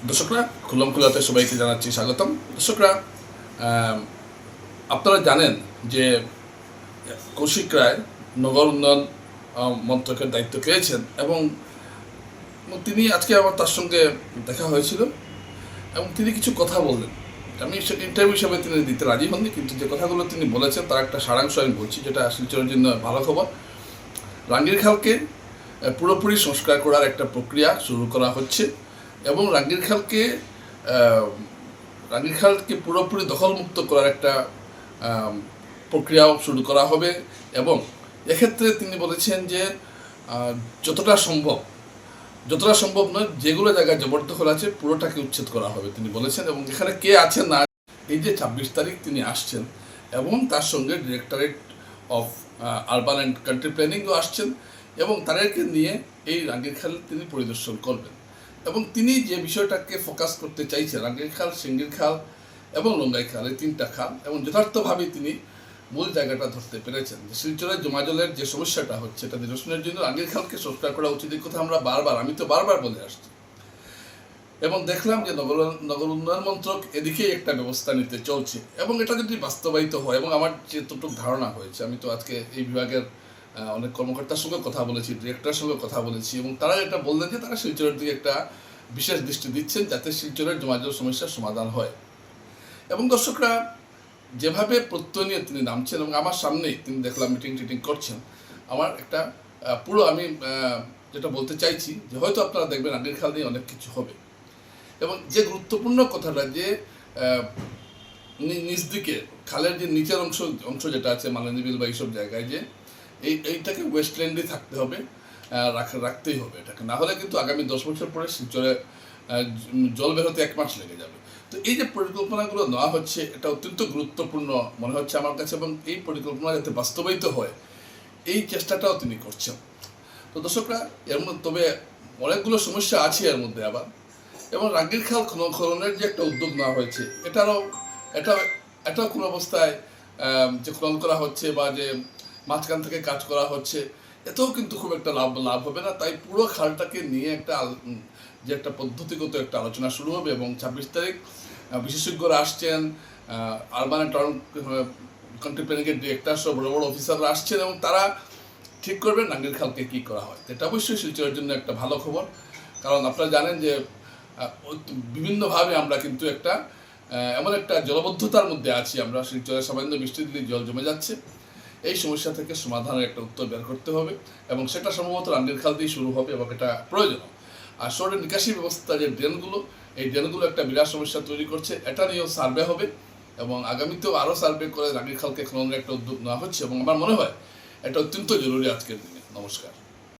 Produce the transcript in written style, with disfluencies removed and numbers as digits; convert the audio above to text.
দর্শকরা খুলম খোলাতে সবাইকে জানাচ্ছি স্বাগতম। দর্শকরা, আপনারা জানেন যে কৌশিক রায় নগর উন্নয়ন মন্ত্রকের দায়িত্ব পেয়েছেন এবং তিনি আজকে আমার তার সঙ্গে দেখা হয়েছিল এবং তিনি কিছু কথা বললেন। আমি সেটা ইন্টারভিউ হিসাবে তিনি দিতে রাজি হননি, কিন্তু যে কথাগুলো তিনি বলেছেন তার একটা সারাংশ আমি বলছি, যেটা শিলচরের জন্য ভালো খবর। রাঙ্গিরখালকে পুরোপুরি সংস্কার করার একটা প্রক্রিয়া শুরু করা হচ্ছে এবং রাঙ্গিরখালকে পুরোপুরি দখলমুক্ত করার একটা প্রক্রিয়াও শুরু করা হবে। এবং এক্ষেত্রে তিনি বলেছেন যে যতটা সম্ভব নয়, যেগুলো জায়গায় জবরদখল আছে পুরোটাকে উচ্ছেদ করা হবে তিনি বলেছেন। এবং এখানে কে আছেন না, এই যে 26 তারিখ তিনি আসছেন এবং তার সঙ্গে directorate of urban and country প্ল্যানিংও আসছেন এবং তাদেরকে নিয়ে এই রাঙ্গিরখাল তিনি পরিদর্শন করবেন। এবং তিনি যে বিষয়টাকে ফোকাস করতে চাইছেন, রাঙ্গিরখাল, সিঙ্গিরখাল এবং লঙ্গাইখাল, এই তিনটা খাল, এবং যথার্থভাবে তিনি মূল জায়গাটা ধরতে পেরেছেন যে শিলচরের জমাজলের যে সমস্যাটা হচ্ছে এটা নিরসনের জন্য রাঙ্গিরখালকে সংস্কার করা উচিত। এই কথা আমি তো বারবার বলে আসছি এবং দেখলাম যে নগর উন্নয়ন মন্ত্রক এদিকেই একটা ব্যবস্থা নিতে চলছে এবং এটা যদি বাস্তবায়িত হয়, এবং আমার যেটুকু ধারণা হয়েছে, আমি তো আজকে এই বিভাগের অনেক কর্মকর্তার সঙ্গে কথা বলেছি, ডিরেক্টরের সঙ্গে কথা বলেছি এবং তারা এটা বললেন যে তারা শিলচরের দিকে একটা বিশেষ দৃষ্টি দিচ্ছেন যাতে শিলচরের জমাজল সমস্যার সমাধান হয়। এবং দর্শকরা, যেভাবে প্রত্যয় নিয়ে তিনি নামছেন এবং আমার সামনেই তিনি দেখলাম মিটিং করছেন, আমার একটা পুরো আমি যেটা বলতে চাইছি যে হয়তো আপনারা দেখবেন রাঙ্গিরখাল নিয়ে অনেক কিছু হবে। এবং যে গুরুত্বপূর্ণ কথাটা যে নিচ দিকে খালের যে নিচের অংশ যেটা আছে মালানিবিল বা এইসব জায়গায়, যে এইটাকে ওয়েস্টল্যান্ডে থাকতে হবে, রাখতেই হবে এটাকে, না হলে কিন্তু আগামী 10 বছর পরে শিলচরে জল বের হতে 1 মাস লেগে যাবে। তো এই যে পরিকল্পনাগুলো নেওয়া হচ্ছে এটা অত্যন্ত গুরুত্বপূর্ণ মনে হচ্ছে আমার কাছে, এবং এই পরিকল্পনা যাতে বাস্তবায়িত হয় এই চেষ্টাটাও তিনি করছেন। তো দর্শকরা, এর মধ্যে তবে অনেকগুলো সমস্যা আছে এর মধ্যে আবার। এবং রাঙ্গিরখাল খননের যে একটা উদ্যোগ নেওয়া হয়েছে, এটাও কোনো অবস্থায় যে খনন করা হচ্ছে বা যে মাঝখান থেকে কাজ করা হচ্ছে, এতেও কিন্তু খুব একটা লাভ হবে না। তাই পুরো খালটাকে নিয়ে একটা পদ্ধতিগত একটা আলোচনা শুরু হবে এবং 26 তারিখ বিশেষজ্ঞরা আসছেন, আরবান অ্যান্ড টাউন কান্ট্রি প্ল্যানিংয়ের ডিরেক্টর সহ বড় বড় অফিসাররা আসছেন এবং তারা ঠিক করবেন রাঙ্গিরখালকে কী করা হয়। এটা অবশ্যই শিলচরের জন্য একটা ভালো খবর, কারণ আপনারা জানেন যে বিভিন্নভাবে আমরা কিন্তু এমন একটা জলবদ্ধতার মধ্যে আছি। আমরা শিলচরের সামান্য বৃষ্টি দিলে জল জমে যাচ্ছে। এই সমস্যা থেকে সমাধানের একটা উত্তর বের করতে হবে এবং সেটা সম্ভবত রাঙ্গিরখাল দিয়ে শুরু হবে এবং এটা প্রয়োজন। আর শহরের নিকাশি ব্যবস্থা, যে এই ড্রেনগুলো একটা বিরাট সমস্যা তৈরি করছে, এটা নিয়েও সার্ভে হবে এবং আগামীতেও আরও সার্ভে করে রাঙ্গিরখালকে খননের একটা উদ্যোগ নেওয়া হচ্ছে এবং আমার মনে হয় এটা অত্যন্ত জরুরি আজকের দিনে। নমস্কার।